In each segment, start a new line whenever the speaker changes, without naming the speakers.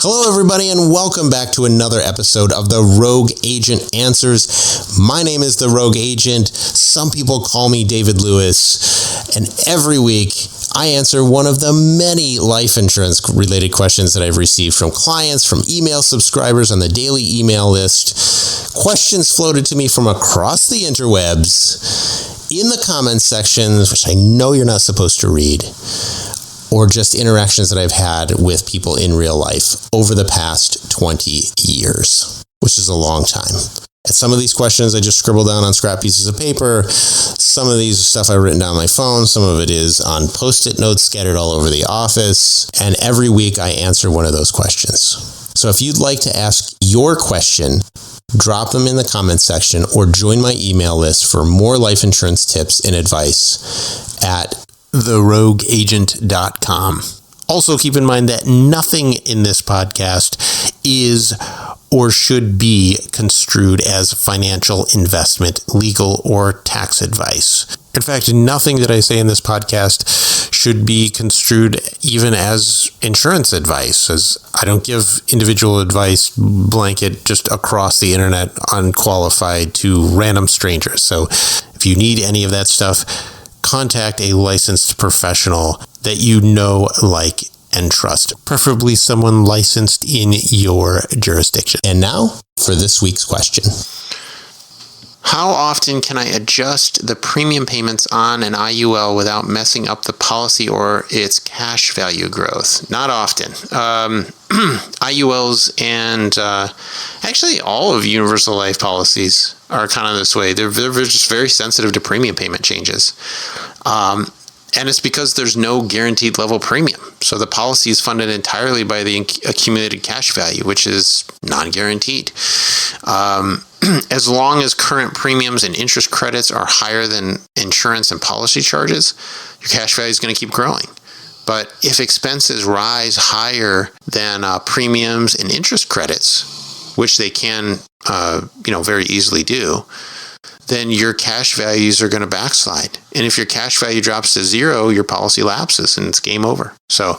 Hello, everybody, and welcome back to another episode of the Rogue Agent Answers. My name is the Rogue Agent. Some people call me David Lewis, and every week I answer one of the many life insurance related questions that I've received from clients, from email subscribers on the daily email list. Questions floated to me from across the interwebs, in the comments sections, which I know you're not supposed to read, or just interactions that I've had with people in real life over the past 20 years, which is a long time. And some of these questions I just scribble down on scrap pieces of paper. Some of these are stuff I've written down on my phone. Some of it is on Post-it notes scattered all over the office. And every week I answer one of those questions. So if you'd like to ask your question, drop them in the comments section or join my email list for more life insurance tips and advice at therogueagent.com. Also, keep in mind that nothing in this podcast is or should be construed as financial, investment, legal, or tax advice. In fact, nothing that I say in this podcast should be construed even as insurance advice, as I don't give individual advice blanket just across the internet unqualified to random strangers. So if you need any of that stuff, contact a licensed professional that you know, like, and trust, preferably someone licensed in your jurisdiction. And now for this week's question. How often can I adjust the premium payments on an IUL without messing up the policy or its cash value growth? Not often. IULs and actually all of universal life policies are kind of this way. They're just very sensitive to premium payment changes. And it's because there's no guaranteed level premium. So the policy is funded entirely by the accumulated cash value, which is non-guaranteed. As long as current premiums and interest credits are higher than insurance and policy charges, your cash value is going to keep growing. But if expenses rise higher than premiums and interest credits, which they can, very easily do, then your cash values are going to backslide. And if your cash value drops to zero, your policy lapses and it's game over. So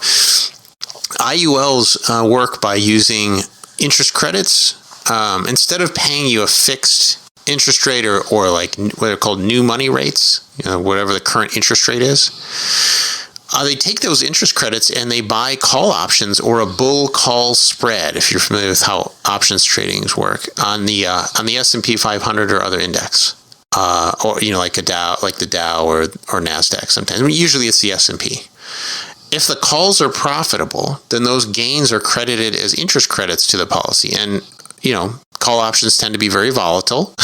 IULs work by using interest credits. Instead of paying you a fixed interest rate or like what are called new money rates, whatever the current interest rate is, they take those interest credits and they buy call options or a bull call spread, if you're familiar with how options tradings work, on the S&P 500 or other index, or like the Dow or NASDAQ sometimes. I mean, usually it's the S&P. If the calls are profitable, then those gains are credited as interest credits to the policy. And call options tend to be very volatile.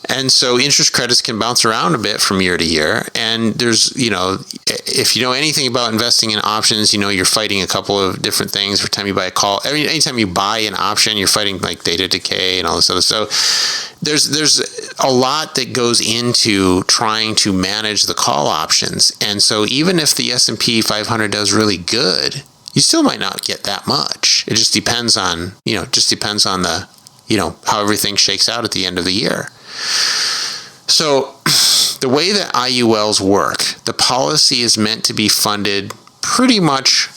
And so interest credits can bounce around a bit from year to year. And there's, if you know anything about investing in options, you're fighting a couple of different things every time you buy a call. Anytime you buy an option, you're fighting like data decay and all this other stuff. So there's a lot that goes into trying to manage the call options. And so even if the S&P 500 does really good, you still might not get that much. It just depends on, the, how everything shakes out at the end of the year. So the way that IULs work, the policy is meant to be funded pretty much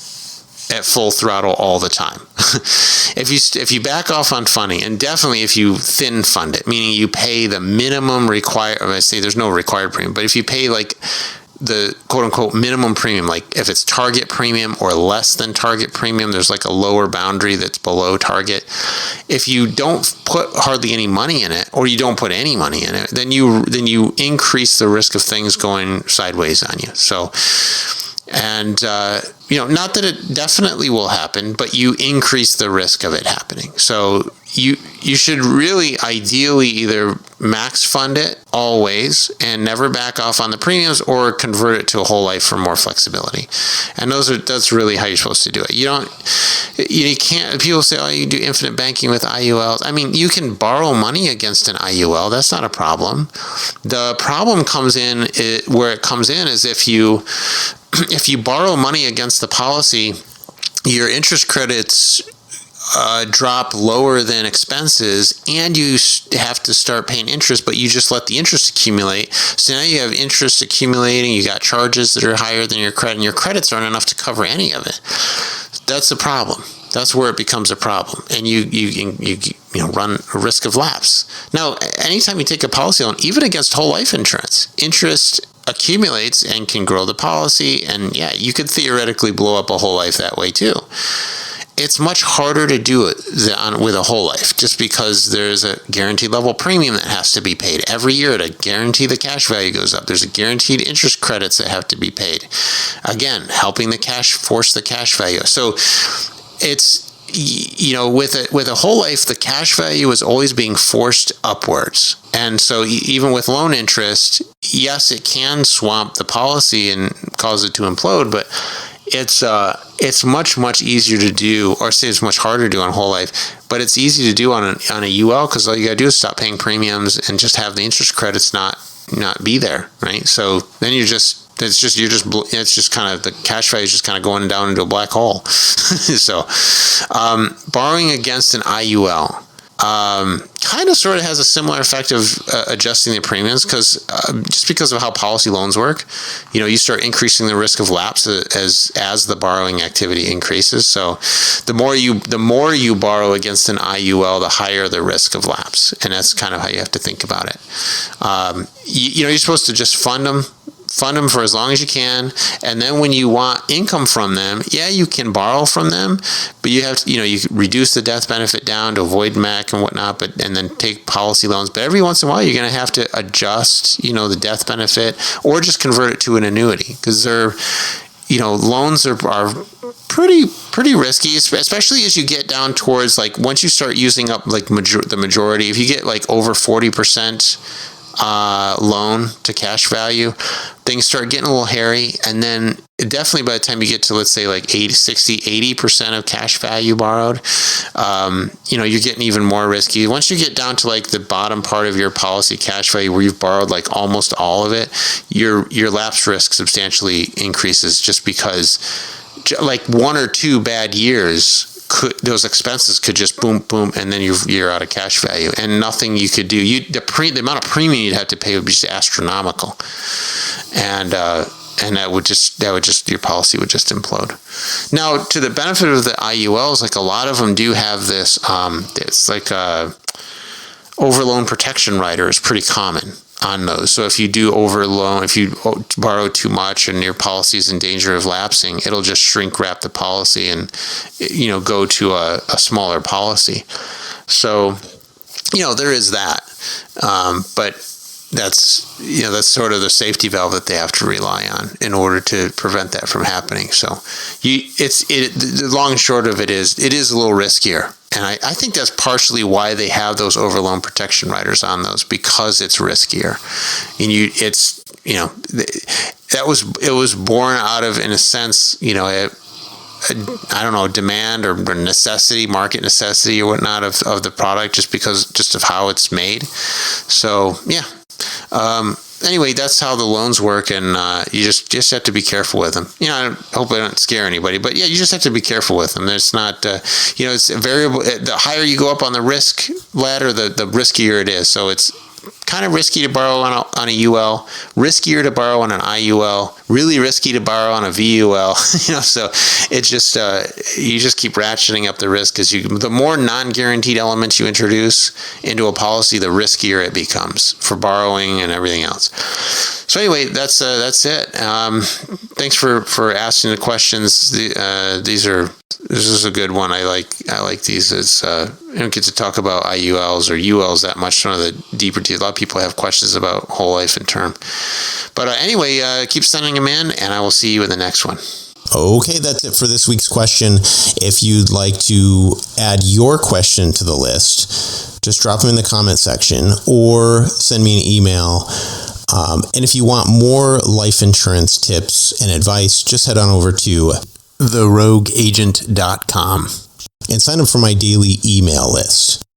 at full throttle all the time. If you back off on funding, and definitely if you thin fund it, meaning you pay the minimum required, I say there's no required premium, but if you pay like the quote-unquote minimum premium, like if it's target premium or less than target premium, there's like a lower boundary that's below target. If you don't put hardly any money in it, or you don't put any money in it, then you increase the risk of things going sideways on you. So, and not that it definitely will happen, but you increase the risk of it happening. So you should really ideally either max fund it always and never back off on the premiums, or convert it to a whole life for more flexibility. And that's really how you're supposed to do it. You can't, people say, oh, you can do infinite banking with IULs. I mean, you can borrow money against an IUL. That's not a problem. The problem comes in, where it comes in is if you borrow money against the policy, your interest credits drop lower than expenses, and you have to start paying interest, but you just let the interest accumulate. So now you have interest accumulating, you got charges that are higher than your credit, and your credits aren't enough to cover any of it. That's the problem. That's where it becomes a problem, and you run a risk of lapse. Now, anytime you take a policy loan, even against whole life insurance, interest accumulates and can grow the policy, and yeah, you could theoretically blow up a whole life that way too. It's much harder to do it with a whole life, just because there's a guaranteed level premium that has to be paid every year to guarantee the cash value goes up. There's a guaranteed interest credits that have to be paid. Again, helping force the cash value. So it's, with a whole life, the cash value is always being forced upwards. And so even with loan interest, yes, it can swamp the policy and cause it to implode, but it's much easier to do, or say it's much harder to do on whole life, but it's easy to do on a UL, because all you gotta do is stop paying premiums and just have the interest credits not be there, right? So then it's just kind of, the cash value is just kind of going down into a black hole. So borrowing against an IUL kind of sort of has a similar effect of adjusting the premiums, just because of how policy loans work. You start increasing the risk of lapse as the borrowing activity increases. So the more you borrow against an IUL, the higher the risk of lapse, and that's kind of how you have to think about it. You're supposed to just fund them for as long as you can, and then when you want income from them, yeah, you can borrow from them, but you have to, you reduce the death benefit down to avoid MAC and whatnot, and then take policy loans. But every once in a while, you're going to have to adjust, the death benefit, or just convert it to an annuity, because loans are pretty risky, especially as you get down towards, like, once you start using up like the majority. If you get like over 40% loan to cash value, things start getting a little hairy. And then definitely by the time you get to, let's say, like 80% of cash value borrowed, you're getting even more risky. Once you get down to like the bottom part of your policy cash value, where you've borrowed like almost all of it, your lapse risk substantially increases, just because like 1 or 2 bad years, those expenses could just boom, and then you're out of cash value, and nothing you could do. The amount of premium you'd have to pay would be just astronomical, and that would just your policy would just implode. Now, to the benefit of the IULs, like, a lot of them do have this. It's like overloan protection rider is pretty common on those. So if you do overloan, if you borrow too much and your policy is in danger of lapsing, it'll just shrink wrap the policy and go to a smaller policy. So there is that, but that's sort of the safety valve that they have to rely on in order to prevent that from happening. So the long and short of it is a little riskier. And I think that's partially why they have those overloan protection riders on those, because it's riskier. And it was born out of, in a sense, demand or necessity, market necessity or whatnot of the product, just of how it's made. So yeah. Anyway, that's how the loans work, and you just have to be careful with them. I hope I don't scare anybody, but yeah, you just have to be careful with them. There's not, it's a variable. The higher you go up on the risk ladder, the riskier it is. So it's kind of risky to borrow on a UL, riskier to borrow on an IUL, really risky to borrow on a VUL. So it's just you just keep ratcheting up the risk, because the more non-guaranteed elements you introduce into a policy, the riskier it becomes for borrowing and everything else. So anyway, that's it. Thanks for asking the questions. This is a good one. I like these. I don't get to talk about IULs or ULs that much. Some of the deeper details. A lot of people have questions about whole life and term. But anyway, keep sending them in, and I will see you in the next one.
Okay, that's it for this week's question. If you'd like to add your question to the list, just drop them in the comment section or send me an email. And if you want more life insurance tips and advice, just head on over to
therogueagent.com
and sign up for my daily email list.